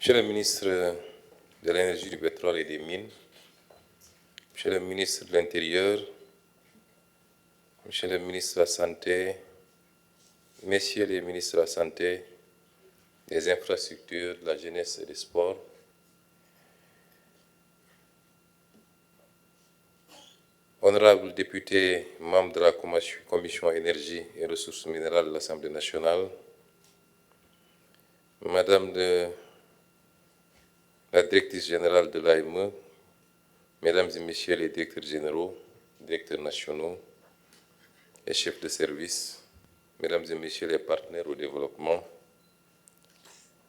Monsieur le ministre de l'Énergie, du Pétrole et des Mines, Monsieur le ministre de l'Intérieur, Monsieur le ministre de la Santé, Messieurs les ministres de la Santé, des Infrastructures, de la Jeunesse et des Sports, honorables députés, membres de la Commission Énergie et Ressources minérales de l'Assemblée nationale, Madame la directrice générale de l'AME, Mesdames et Messieurs les directeurs généraux, directeurs nationaux et chefs de service, Mesdames et Messieurs les partenaires au développement,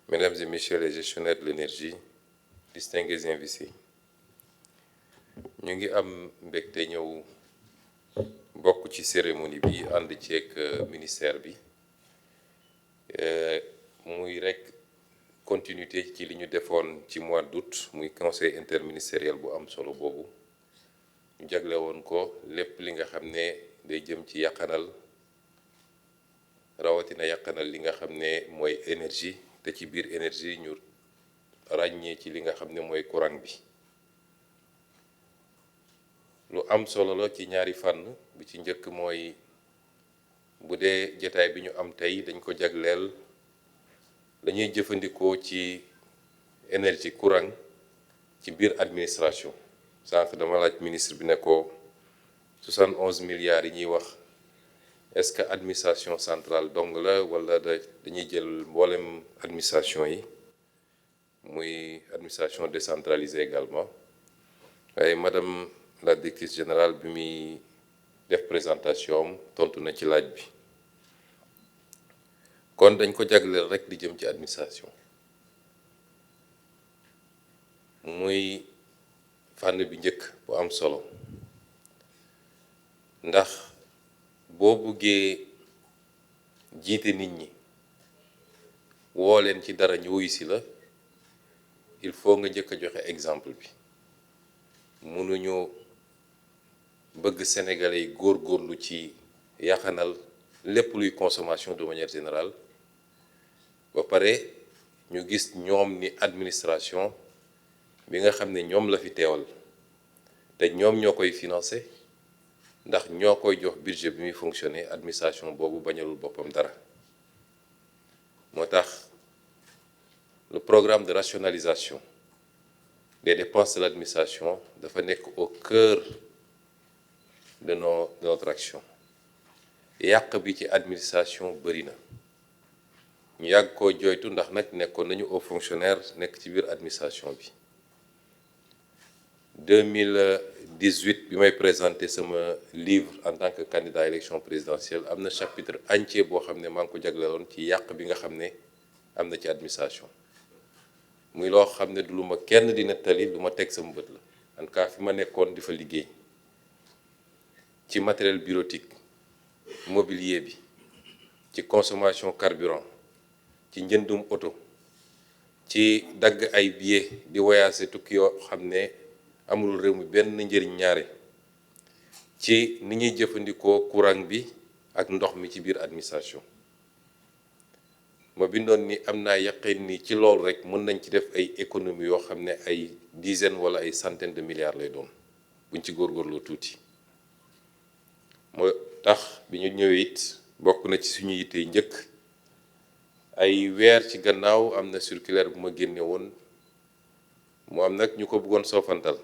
Mesdames et Messieurs les gestionnaires de l'énergie, distingués invités, ñu ngi am mbégte ñëw bokk ci cérémonie bi ànd ceeg ministère bi muy rek continuité ci li ñu defoon ci mois d'août muy conseil interministériel bu am solo boobu ñu jagle woon ko lépp li nga xam ne day jëm ci yàqanal rawatina yàqanal li nga xam ne mooy énergie te ci biir énergie ñu ràññee ci li nga xam ne mooy courant bi lu am solo la ci ñaari fànn bi ci njëkk mooy bu dee jotaay bi ñu am tey dañ ko jagleel dañuy jëfandikoo ci énergie courant ci biir administration sànq dama laaj ministre bi ne ko 71 milliards yi ñuy wax est-ce que administration centrale dong la wala dañuy jël mboolem administration yi muy administration décentralisée également waaye madame la directrice générale bi muy def présentation tontu na ci laaj bi kon dañ ko jagleel rek di jëm ci administration muy fànn bi njëkk bu am solo ndax boo buggee jiite nit ñi woo leen ci dara ñu wuyu si la il faut nga njëkk a joxe exemple bi mënuñu bëgg sénégalais yi góorgóorlu ci yaxanal lépp luy consommation de manière générale ba pare ñu gis ñoom ni administration bi nga xam ne ñoom la fi teewal te ñoom ñoo koy financé ndax ñoo koy jox budget bi muy fonctionner administration boobu bañalul boppam dara moo tax le programme de rationalisation des dépenses de l'administration dafa nekk au cœur de notre action yàq bi ci administration bëri na ñu yàgg koo joytu ndax nag nekkoon nañu au fonctionnaire nekk ci biir administration bi 2018 bi may présenté sama livre en tant que candidat à élection présidentielle am na chapitre entier boo xam ne maa ngi ko jagleeloon ci yàq bi nga xam ne am na ci administration muy loo xam ne du lu ma kenn di nettali lu ma teg sama bët la en tout cas fi ma nekkoon di fa liggéey ci matériel bureautique mobilier bi ci consommation carburant ci njëndum oto ci dagg ay billets di voyager tukki yoo xam ne amul réew mi benn njëriñ ñaare ci ni ñuy jëfandikoo courant bi ak ndox mi ci biir administration ma bindoon ni am naa yaqin ni ci loolu rek mën nañ ci def ay économie yoo xam ne ay dizaines wala ay centaines de milliards lay doon buñ ci góorgóorloo tuuti moo tax bi ñu ñëwee it bokk na ci suñu yitte njëkk ay weer ci gannaaw am na circulaire bu ma génne woon mu am nag ñu ko bëggoon soofantal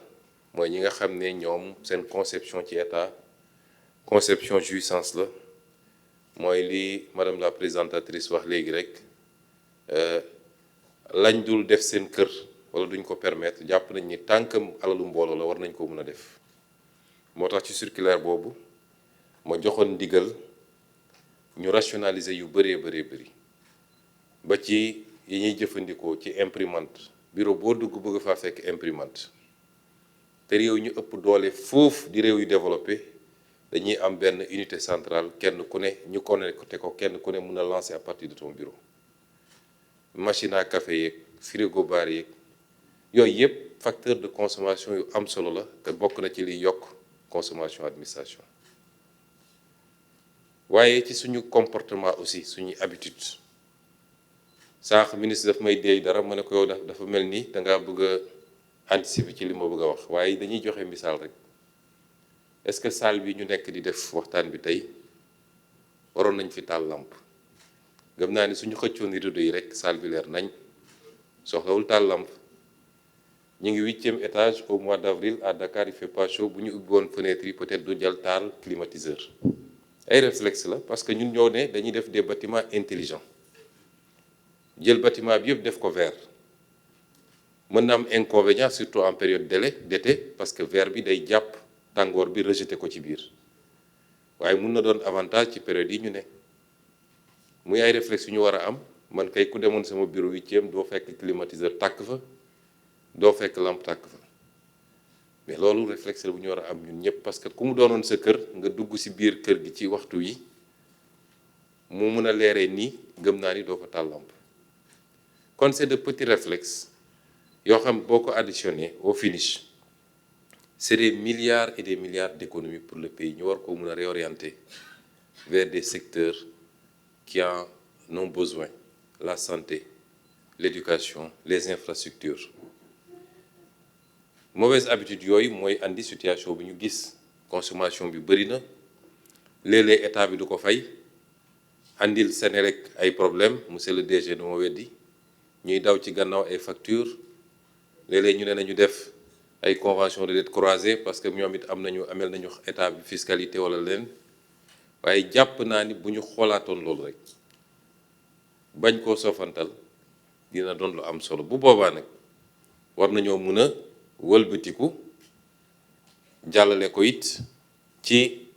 mooy ñi nga xam ne ñoom seen conception ci état conception jouissance la mooy li madame la présentatrice wax léegi rek lañ dul def seen kër wala duñ ko permettre jàpp nañ ni tànk alalu mbooloo la war nañ ko mën a def moo tax ci circulaire boobu ma joxoon ndigal ñu rationaliser yu bëree bëri ba ci yi ñuy jëfandikoo ci imprimante bureau boo dugg bëgg faa fekk imprimante te réew ñu ëpp doole foofu di réew yu développé dañuy am benn unité centrale kenn ku ne ñu connecté ko kenn ku ne mën a lancer à partir de ton bureau machine à café yeeg frigo bar yeeg yooyu yëpp facteur de consommation yu am solo la te bokk na ci liy yokk consommation administration waaye ci suñu comportement aussi suñuy habitude sànq ministre daf may déey dara ma ne ko yow dafa mel ni dangaa bëgg a anticiper ci li ma bëgg a wax waaye dañuy joxe misaal rek est-ce que salle bi ñu nekk di def waxtaan bi tey waroon nañ fi taal lamp gëm naa ni suñu xëccoon rideau yi rek salle bi leer nañ soxlawul taal lamp ñu ngi 8e étage au mois d'avril à Dakar il fait pas chaud bu ñu ubbi woon fenêtre yi peut-être du jël taal climatiseur ay réflexe la parce que ñun ñoo ne dañuy def des bâtiments intelligents jël bâtiment bi yëpp def ko vert mën na am inconvénient surtout en période d'été parce que vert bi day jàpp tàngoor bi rejeté ko ci biir waaye mun na doon avantage ci période yi ñu ne muy ay réflexe yu ñu war a am man kay ku demoon sama bureau 8e doo fekk climatiseur tàkk fa doo fekk lampe tàkk fa mais loolu réflexe la bu ñu war a am ñun ñëpp parce que ku mu doonoon sa kër nga dugg ci biir kër gi ci waxtu yi mu mën a leeree nii gëm naa ni doo fa taal lampe kon c'est de petits réflexes yoo xam boo ko additionné au finish c'est des milliards et des milliards d'économies pour le pays ñu war ko mën a réorienter vers des secteurs qui en ont besoin la santé l'éducation les infrastructures mauvaise habitude yooyu mooy andi situation bi ñu gis consommation bi bëri na léeg-léeg état bi du ko fay andil Senelec ay problème monsieur le DG du ma weddi ñuy daw ci gannaaw ay facture léeg-léeg ñu ne nañu def ay convention de dette croisée parce que ñoom it amel nañu état bi fiscalité wala leen waaye jàpp naa ni bu ñu xoolaatoon loolu rek bañ koo sofantal dina doon lu am solo bu boobaa nag war nañoo mën a wëlbatiku jàllale ko it ci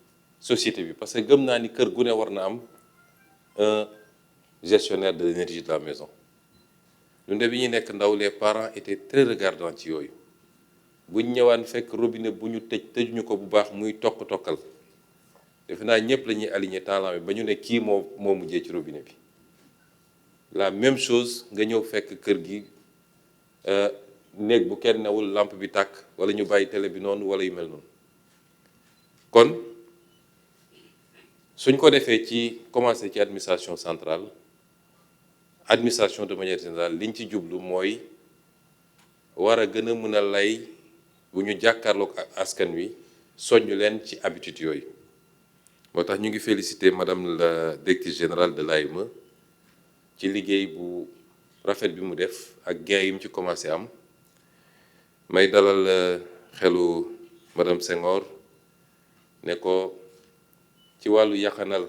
société bi parce que gëm naa ni kër gu ne war na am un gestionnaire de l'énergie de la maison ñun de bi ñuy nekk ndaw les parents étaient très regardants ci yooyu buñ ñëwaan fekk robinet bu ñu tëjuñu ko bu baax muy tokk-tokkal defe naa ñëpp la ñuy aligner talent bi ba ñu ne kii moo mujjee ci robinet bi la même chose nga ñëw fekk kër gi néeg bu kenn newul lampe bi tàkk wala ñu bàyyi télé bi noonu wala yu mel noonu kon suñ ko defee ci commencé ci administration centrale administration de manière générale liñ ci jublu mooy war a gën a mën a lay bu ñu jàkkaarloog askan wi soññ leen ci habitude yooyu moo tax ñu ngi féliciter madame la directrice générale de l'AME ci liggéey bu rafet bi mu def ak gain yi mu ci commencé am may dalal xelu madame Senghor ne ko ci wàllu yaxanal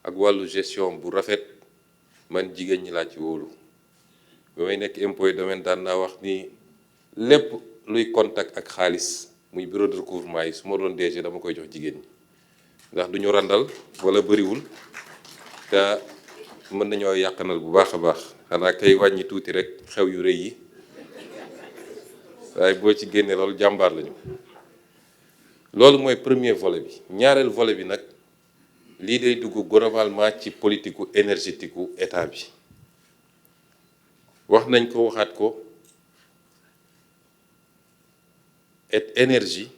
ak wàllu gestion bu rafet man jigéen ñi laa ci wóolu ba may nekk impôt et domaine daan naa wax ni lépp luy contact ak xaalis muy bureau de recouvrement yi su ma doon DG dama koy jox jigéen ñi ndax du ñu randal wala bëriwul te mën nañoo yàqanal bu baax a baax xanaa kay wàññi tuuti rek xew yu rëy yi waaye boo ci génnee loolu jàmbaar lañu loolu mooy premier volet bi ñaareel volet bi nag lii day dugg globalement ci politique énergétique gu état bi wax nañ ko waxaat ko et énergie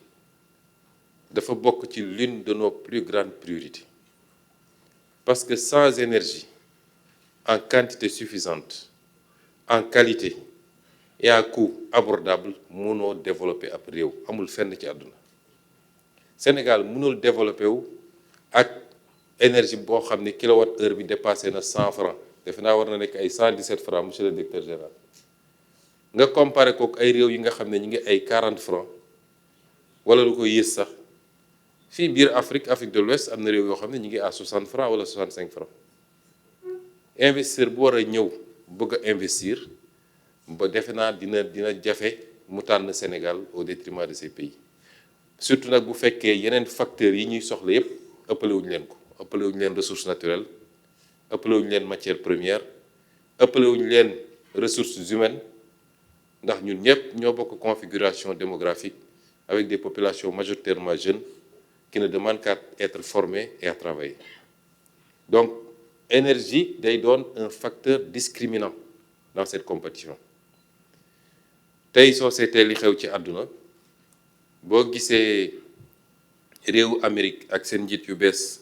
dafa bokk ci l'une de nos plus grandes priorités parce que sans énergie en quantité suffisante en qualité et à coût abordable mënoo développer ab réew amul fenn ci àdduna Sénégal mënul développer wu ak énergie boo xam ne kilowatt heure bi dépassé na 100 francs defe naa war na nekk ay 117 francs monsieur le directeur général nga comparé kook ay réew yi nga xam ne ñu ngi ay 40 francs wala lu ko yées sax fii biir Afrique de l'Ouest am na réew yoo xam ne ñu ngi à 60 francs wala 65 francs investisseur bu war a ñëw bëgg a investir ba defe naa dina jafe mu tànn Sénégal au détriment de ces pays surtout nag bu fekkee yeneen facteurs yi ñuy soxla yépp ëppale wuñu leen ko ëppale wuñu leen ressources naturelles ëppale wuñu leen matières premières ëppale wuñu leen ressources humaines ndax ñun ñëpp ñoo bokk configuration démographique avec des populations majoritairement jeunes qui ne demandent qu'à être formées et à travailler donc énergie day doon un facteur discriminant dans cette compétition tey soo seetee li xew ci àdduna boo gisee réewu Amérique ak seen njiit yu bees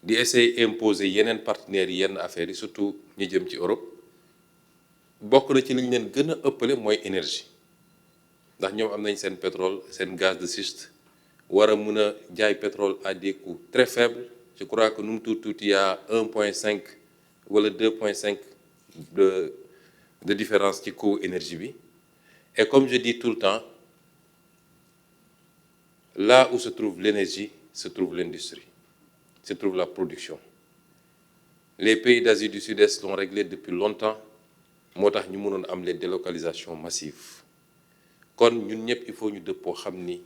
di essayer imposer yeneen partenaires yi yenn affaires yi surtout ñi jëm ci Europe bokk na ci li ñu leen gën a ëppale mooy énergie ndax ñoom am nañ seen pétrole seen gaz de schiste war a mun a jaay pétrole à des coûts très faibles. Je crois que nu mu tuuti il y a 1,5 wala 2,5 de différence ci coût énergie bi. Et comme je dis tout le temps, là où se trouve l'énergie se trouve l'industrie, se trouve la production. Les pays d'Asie du Sud-Est l'ont réglé depuis longtemps moo tax ñu mënoon am les délocalisations massives kon ñun ñëpp il faut ñu dëppoo xam ni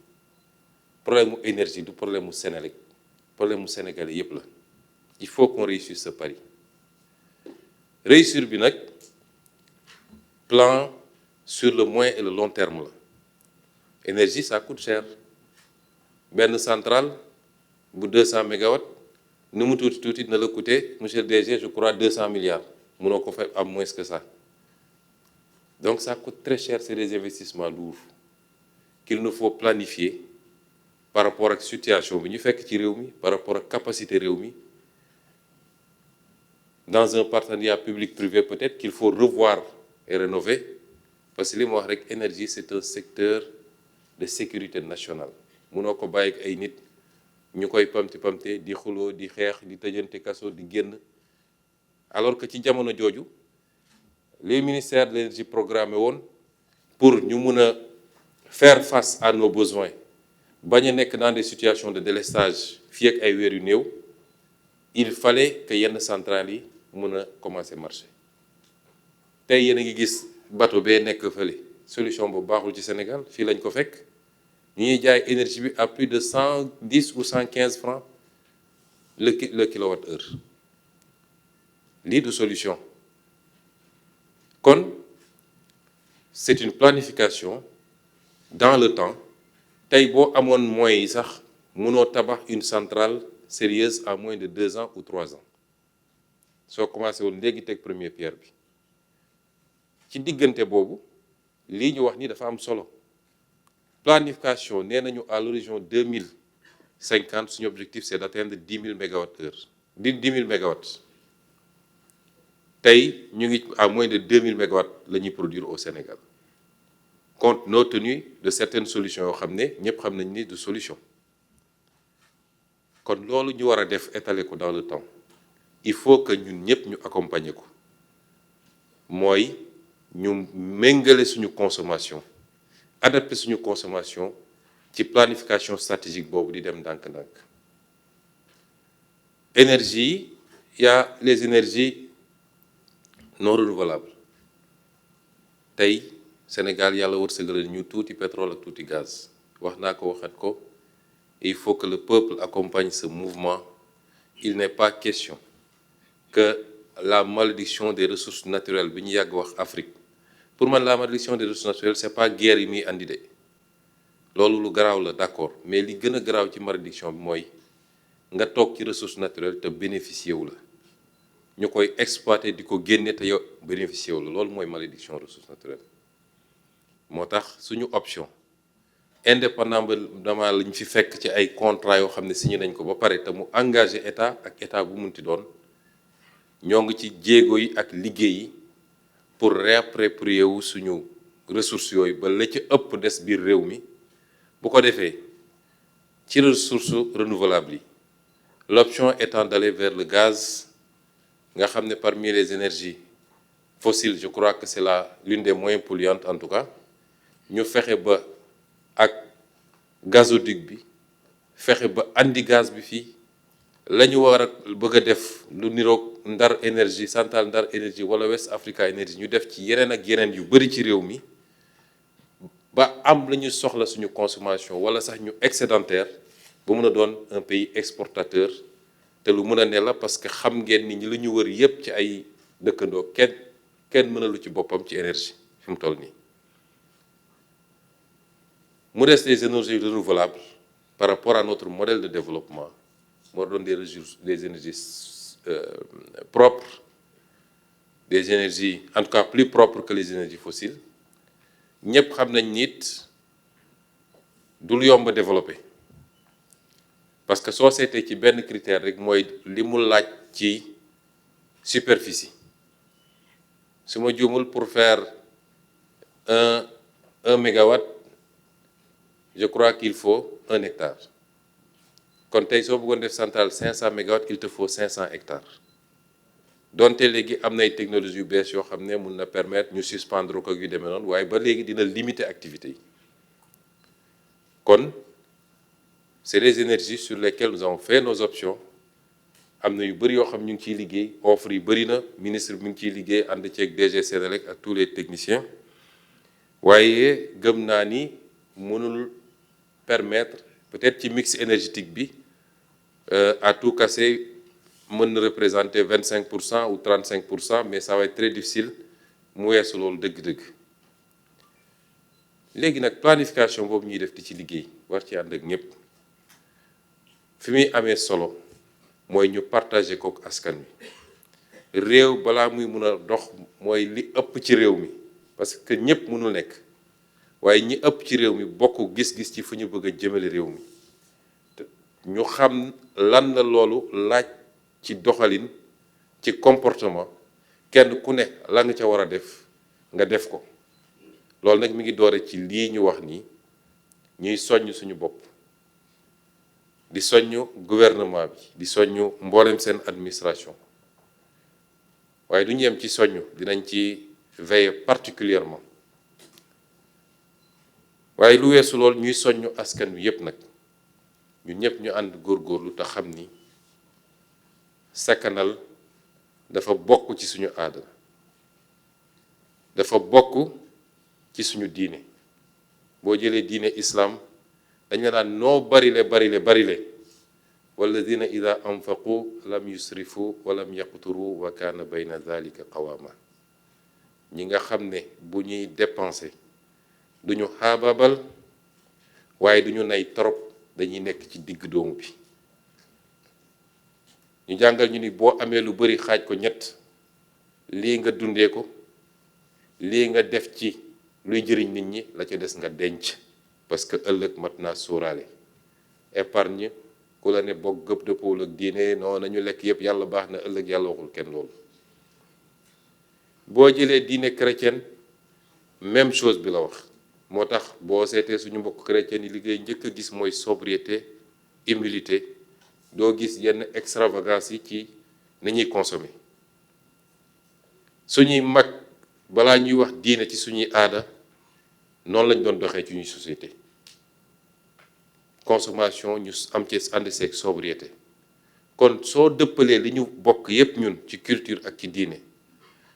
problème mu énergie du problème mu Sénégal problème mu Sénégalais yëpp la. Il faut qu'on réussisse ce pari réussir bi nag plan sur le moyen et le long terme la. Énergie ça coûte cher benn centrale bu 200 mégawatts nu mu tuuti dina la coûter monsieur le DG je crois 200 milliards mënoo ko fa am moins que ça. Donc ça coûte très cher, c'est des investissements lourds qu'il nous faut planifier par rapport ak situation bi ñu fekk ci réew mi par rapport ak capacité réew mi. Dans un partenariat public-privé peut-être qu'il faut revoir et rénover parce que li ma wax rek énergie c'est un secteur de sécurité nationale mënoo ko bàyyi ak ay nit ñu koy pamte di xuloo di xeex di tëjante kaso di génn alors que ci jamono jooju les ministères de l'énergie programmé woon pour ñu mun a faire face à nos besoins bañ a nekk dans des situations de délestage fii ak ay weer yu néew il fallait que yenn centrales yi mun a commencer marcher tey yéen a ngi gis bateau bee nekk fële solution boobu baaxul ci Sénégal fii lañ ko fekk ñu ñuy jaay énergie bi à plus de 110 ou 115 francs le kilowatt-heure lii du solution. Kon c'est une planification dans le temps tey boo amoon moyens yi sax mënoo tabax une centrale sérieuse à moins de 2 ans ou 3 ans soo commencé woon léegi teg première pierre bi ci diggante boobu lii ñu wax ni dafa am solo planification nee nañu à l'horizon 2050 suñu objectif c'est d'atteindre 10 000 mégawatts-heure 10 000 mégawatts. tey ñu ngi à moins de 2000 mégawatts la ñuy produire au Sénégal compte tenu de certaines solutions yoo xam ne ñëpp xam nañ ni de solution kon loolu ñu war a def étaler ko dans le temps il faut que ñun ñëpp ñu accompagner ko mooy ñu méngale suñu consommation adapter suñu consommation ci planification stratégique boobu di dem ndànk-ndànk. Énergie il y a les énergies non renouvelable tey Sénégal yàlla wërsëgal ñu tuuti pétrole ak tuuti gaz wax naa ko waxat ko il faut que le peuple accompagne ce mouvement. Il n'est pas question que la malédiction des ressources naturelles bi ñu yàgg wax Afrique pour man la malédiction des ressources naturelles c'est pas guerre yi muy andi de loolu lu garaaw la d'accord mais li gën a garaaw ci malédiction bi mooy nga toog ci ressources naturelles te bénéficier wu la ñu koy exploiter di ko génne te yow bénéficier wu la loolu mooy malédiction ressources naturelles. moo tax suñu option indépendamment lañ fi fekk ci ay contrats yoo xam ne signé nañ ko ba pare te mu engagé état ak état bu munti doon ñoo ngi ci jéego yi ak liggéey yi pour réapproprier wu suñu ressources yooyu ba la ci ëpp des biir réew mi bu ko defee ci ressources renouvelables yi l'option étant d'aller vers le gaz nga xam ne parmi les énergies fossiles je crois que c'est l'une des moins polluantes en tout cas ñu fexe ba ak gazoduc bi fexe ba andi gaz bi fii la ñu war a bëgg a def lu niroog Ndar énergie centrale Ndar énergie wala West Africa énergie ñu def ci yeneen ak yeneen yu bari ci réew mi ba am la ñu soxla suñu consommation wala sax ñu excédentaire ba mën a doon un pays exportateur te lu mën a ne la parce que xam ngeen ni ñi lu ñu wër yépp ci ay dëkkandoo kenn mënalu ci boppam ci énergie fi mu toll nii. mu des les énergies renouvelables par rapport à notre modèle de développement moo doon des énergies propres, des énergies en tout cas plus propres que les énergies fossiles ñëpp xam nañ nit du lu yomb a développer parce que soo seetee ci benn critère rek mooy li mu laaj ci superficie su ma juumul pour faire un mégawatt je crois qu'il faut 1 hectare kon tey soo bëggoon def centrale 500 mégawatts il te faut 500 hectares donte léegi am nay technologie yu bees yoo xam ne mun na permettre ñu suspendre ko yu demee noonu waaye ba léegi dina limiter activité yi kon c'est des énergies sur lesquelles nous avons fait nos options am na yu bëri yoo xam ñu ngi ciy liggéey offre yi bëri na ministre bi mi ngi ciy liggéey ànd ceeg DG Senelec ak tous les techniciens waaye gëm naa ni mënul permettre peut-être ci mix énergétique bi à tout casser mën na représenter 25% ou 35%, mais ça va être très difficile mu weesu loolu dëgg-dëgg léegi nag planification boobu ñuy def di ci liggéey war ci ànd ak ñëpp fi muy amee solo mooy ñu partager ko ak askan wi réew balaa muy mun a dox mooy li ëpp ci réew mi parce que ñëpp mënul nekk waaye ñi ëpp ci réew mi bokk gis-gis ci fu ñu bëgg a jëmale réew mi ñu xam lan la loolu laaj ci doxalin ci comportement kenn ku ne la nga ca war a def nga def ko loolu nag mi ngi doore ci lii ñu wax nii ñuy soññ suñu bopp di soññ gouvernement bi di soññ mboolem seen administration waaye du ñu yem ci soññ dinañ ci veiller particulièrement waaye lu weesu loolu ñuy soññ askan wi yépp nag ñun ñëpp ñu ànd góorgóorlu te xam ni sakkanal dafa bokk ci suñu aada dafa bokk ci suñu diine boo jëlee diine islam dañ la naan noo barile walladina ida anfaqu lam yusrifu wa lam yaqturu wa kaana bayna dhalika qawama ñi nga xam ne bu ñuy dépenser duñu xaabaabal waaye duñu nay trop dañuy nekk ci digg doomu bi ñu jàngal ñu ni boo amee lu bari xaaj ko ñett lii nga dundee ko lii nga def ci luy jëriñ nit ñi la ca des nga denc parce que ëllëg mat naa sóoraale épargne ku la ne bokk gëpp dëppoowul ak diine non nañu lekk yëpp yàlla baax na ëllëg yàlla waxul kenn loolu boo jëlee diine chrétienne même chose bi la wax moo tax boo seetee suñu mbokk chrétien yi liggéey njëkk a gis mooy sobriété humilité doo gis yenn extravagance yi ci ni ñuy consommer suñuy mag balaa ñuy wax diine ci suñuy aada noonu lañ doon doxee ci ñuy société consommation ñu am ci ànd seeg sobriété kon soo dëppalee li ñu bokk yépp ñun ci culture ak ci diine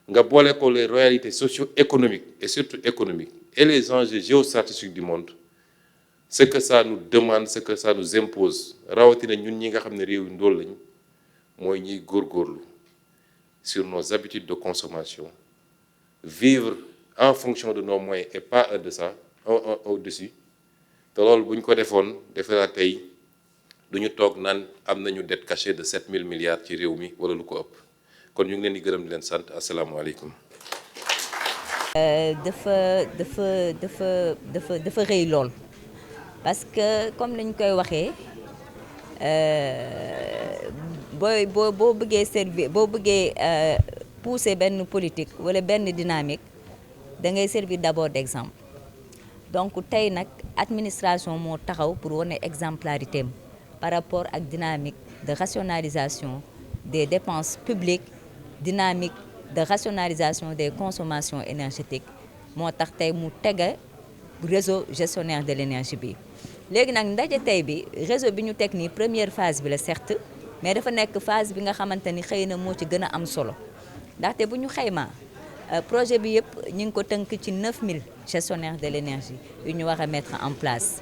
nga boole ko les réalités socio-économiques et surtout économiques et les enjeux géostratégiques du monde ce que ça nous demande ce que ça nous impose rawatina ñun ñi nga xam ne réew yu ndóol lañ mooy ñuy góorgóorlu sur nos habitudes de consommation vivre en fonction de nos moyens et pas au-dessus te loolu bu ñu ko defoon defe naa tey du ñu toog naan am nañu dette cachée de 7000 milliards ci réew mi wala lu ko ëpp kon ñu ngi leen di gërëm di leen sant asalaamaaleykum. dafa rëy lool parce que comme nañ koy waxee boo bëggee servir boo bëggee pousser benn politique wala benn dynamique da ngay servir d'abord d'exemple donc tey nag administration moo taxaw pour wane exemplarité am par rapport ak dynamique de rationalisation des dépenses publiques dynamique de rationalisation des consommations énergétiques moo tax tey mu tege réseau gestionnaire de l'énergie bi léegi nag ndaje tey bi réseau bi ñu teg nii première phase bi la certes mais dafa nekk phase bi nga xamante ni xëy na moo ci gën a am solo ndaxte bu ñu xaymaa projet bi yëpp ñu ngi ko tënk ci 9000 gestionnaires de l'énergie yu ñu war a mettre en place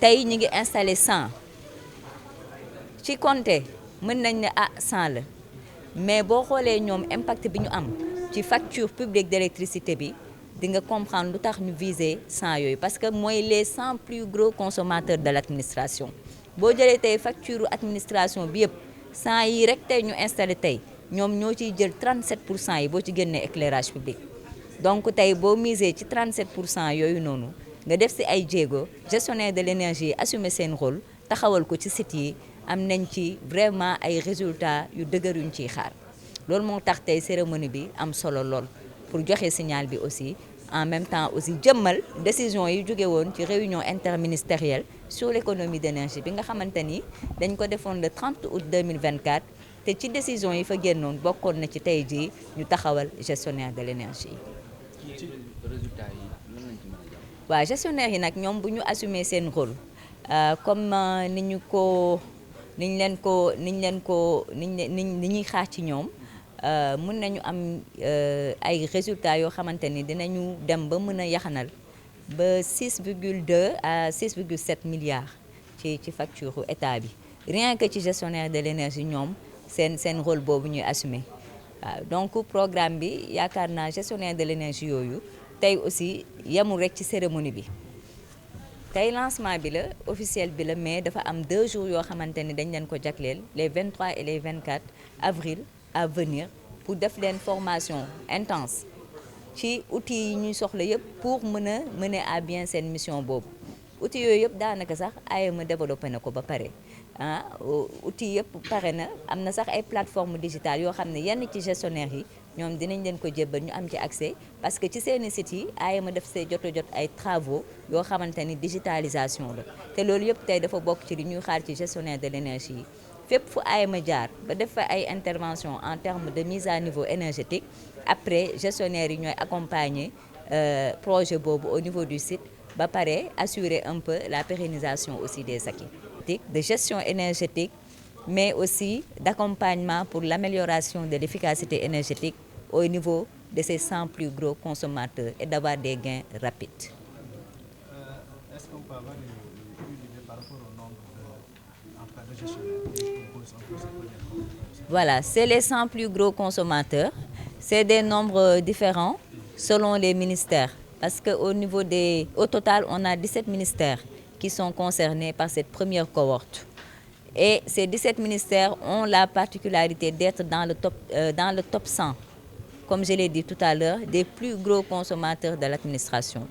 tey ñu ngi installé 100 ci compté mën nañ ne 100 la mais boo xoolee ñoom impact bi ñu am ci facture publique d'électricité bi di nga comprendre lu tax ñu viser 100 yooyu parce que mooy les 100 plus gros consommateurs de l'administration boo jëlee tey facture administration bi yëpp 100 yi rek tey ñu installé tey ñoom ñoo ciy jël 37% yi boo ci génnee éclairage public donc tey boo misé ci 37% yooyu noonu nga def si ay jéego gestionnaire de l'énergie assumer seen rôle taxawal ko ci site yi am nañ ci vraiment ay résultats yu dëgër yuñ ciy xaar loolu moo tax tey cérémonie bi am solo lool pour joxe signal bi aussi en même temps aussi jëmmal décision yi jóge woon ci réunion interministérielle sur l'économie d'énergie bi nga xamante ni dañ ko defoon le 30 août 2024 te ci décision yi fa génnoon bokkoon na ci tey jii ñu taxawal gestionnaire de l'énergie. résultat yi lan lañ ci mën a jàpp. waaw gestionnaire yi nag ñoom bu ñu assumer seen rôle comme ni ñuy xaar ci ñoom mën nañu am ay résultats yoo xamante ni dinañu dem ba mën a yaxanal ba 6,2 à 6,7 milliards ci facture état bi rien que ci gestionnaire de l'énergie ñoom seen rôle boobu ñuy assumer waaw donc programme bi yaakaar naa gestionnaire de l'énergie yooyu tey aussi yemul rek ci cérémonie bi tey lancement bi la officiel bi la mais dafa am 2 jours yoo xamante ni dañ leen ko jagleel les 23 et les 24 avril à venir pour def leen formation intense ci outils yi ñuy soxla yëpp pour mën a mener à bien seen mission boobu outils yooyu yëpp daanaka sax AEME développé na ko ba pare outils yëpp pare na am na sax ay plateformes digitales yoo xam ne yenn ci gestionnaire yi ñoom dinañ leen ko jébbal ñu am ci accès parce que ci seeni sites yi AEME def see jot ay travaux yoo xamante ni digitalisation la te loolu yëpp tey dafa bokk ci li ñuy xaar ci gestionnaire de l'énergie yi fépp fu AEME jaar ba def fa ay intervention en termes de mise à niveau énergétique après gestionnaire yi ñooy accompagner projet boobu au niveau du site ba pare assurer un peu la pérennisation aussi des acquis de gestion énergétique mais aussi d'accompagnement pour l'amélioration de l'efficacité énergétique au niveau de ces 100 plus gros consommateurs et d'avoir des gains rapides. Est-ce qu'on peut avoir une idée par rapport au nombre de gestionnaires qui composent un peu cette première communauté? Voilà, c'est les 100 plus gros consommateurs. C'est des nombres différents selon les ministères. Parce qu'au total, on a 17 ministères qui sont concernés par cette première cohorte. Et ces 17 ministères ont la particularité d'être dans le top 100, comme je l'ai dit tout à l'heure, des plus gros consommateurs de l'administration.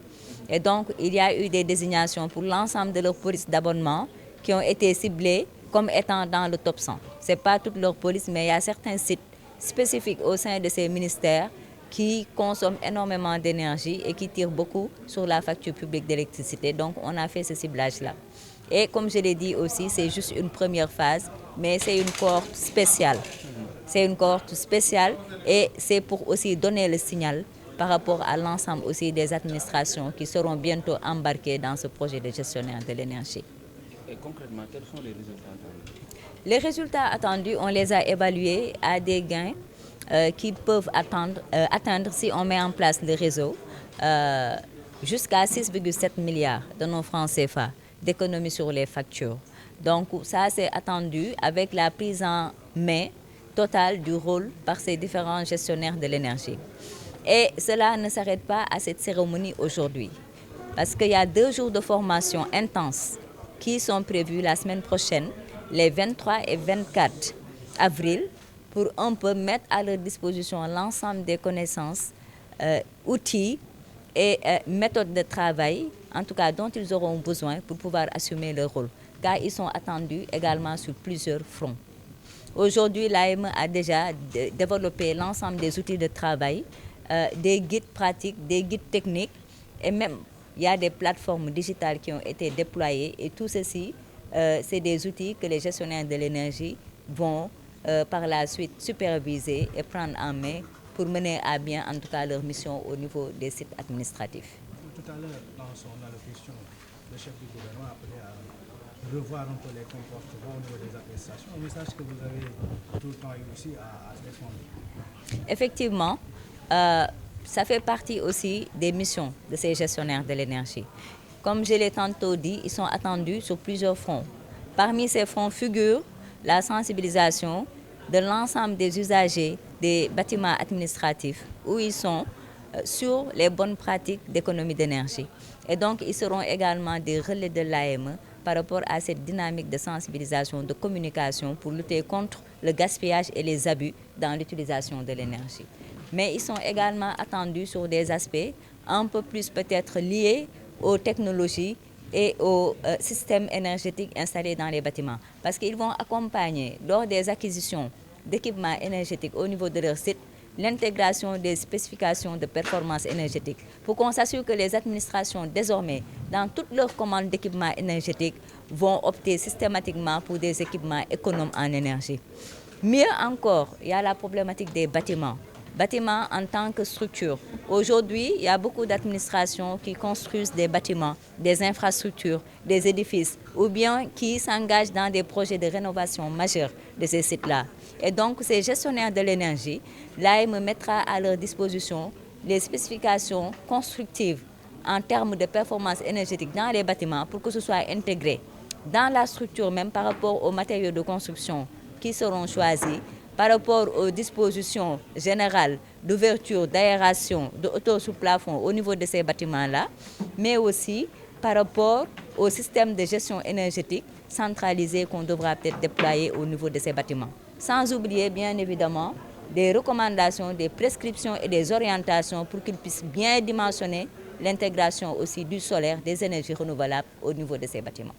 Et donc, il y a eu des désignations pour l'ensemble de leurs polices d'abonnement qui ont été ciblées comme étant dans le top 100. Ce n'est pas toute leur police, mais il y a certains sites spécifiques au sein de ces ministères qui consomment énormément d'énergie et qui tirent beaucoup sur la facture publique d'électricité. Donc, on a fait ce ciblage-là. Et comme je l'ai dit aussi, c'est juste une première phase, mais c'est une cohorte spéciale. C'est une cohorte spéciale et c'est pour aussi donner le signal par rapport à l'ensemble aussi des administrations qui seront bientôt embarquées dans ce projet de gestionnaire de l'énergie. Et concrètement, quels sont les résultats attendus? Les résultats attendus, on les a évalués à des gains qui peuvent atteindre, si on met en place le réseau, jusqu'à 6,7 milliards de nos francs CFA d'économie sur les factures. Donc ça, c'est attendu avec la prise en main totale du rôle par ces différents gestionnaires de l'énergie. Et cela ne s'arrête pas à cette cérémonie aujourd'hui, parce qu'il y a 2 jours de formation intense qui sont prévus la semaine prochaine, les 23 et 24 avril, pour un peu mettre à leur disposition l'ensemble des connaissances, outils et méthodes de travail, en tout cas dont ils auront besoin pour pouvoir assumer leur rôle, car ils sont attendus également sur plusieurs fronts. Aujourd'hui, l'AEME a déjà développé l'ensemble des outils de travail, des guides pratiques, des guides techniques, et même il y a des plateformes digitales qui ont été déployées, et tout ceci, c'est des outils que les gestionnaires de l'énergie vont par la suite superviser et prendre en main pour mener à bien en tout cas leur mission au niveau des sites administratifs. Tout à l'heure, dans son allocution, le chef du gouvernement a appelé à revoir un peu les comportements au niveau des administrations, un message que vous avez tout le temps eu aussi à défendre. Effectivement, ça fait partie aussi des missions de ces gestionnaires de l'énergie. Comme je l'ai tantôt dit, ils sont attendus sur plusieurs fronts. Parmi ces fronts figure la sensibilisation de l'ensemble des usagers des bâtiments administratifs où ils sont sur les bonnes pratiques d'économie d'énergie. Et donc, ils seront également des relais de l'AEME par rapport à cette dynamique de sensibilisation, de communication pour lutter contre le gaspillage et les abus dans l'utilisation de l'énergie. Mais ils sont également attendus sur des aspects un peu plus peut-être liés aux technologies et aux systèmes énergétiques installés dans les bâtiments. Parce qu'ils vont accompagner lors des acquisitions d'équipements énergétiques au niveau de leur site, l'intégration des spécifications de performance énergétique pour qu'on s'assure que les administrations désormais, dans toutes leurs commandes d'équipements énergétiques, vont opter systématiquement pour des équipements économes en énergie. Mieux encore, il y a la problématique des bâtiments. Bâtiments en tant que structure. Aujourd'hui, il y a beaucoup d'administrations qui construisent des bâtiments, des infrastructures, des édifices, ou bien qui s'engagent dans des projets de rénovation majeurs de ces sites-là. Et donc, ces gestionnaires de l'énergie, l'AEME mettra à leur disposition les spécifications constructives en termes de performance énergétique dans les bâtiments pour que ce soit intégré dans la structure même par rapport aux matériaux de construction qui seront choisis, par rapport aux dispositions générales d'ouverture, d'aération, de hauteur sous plafond au niveau de ces bâtiments-là, mais aussi par rapport au système de gestion énergétique centralisé qu'on devra peut-être déployer au niveau de ces bâtiments. Sans oublier, bien évidemment, des recommandations, des prescriptions et des orientations pour qu'ils puissent bien dimensionner l'intégration aussi du solaire, des énergies renouvelables au niveau de ces bâtiments.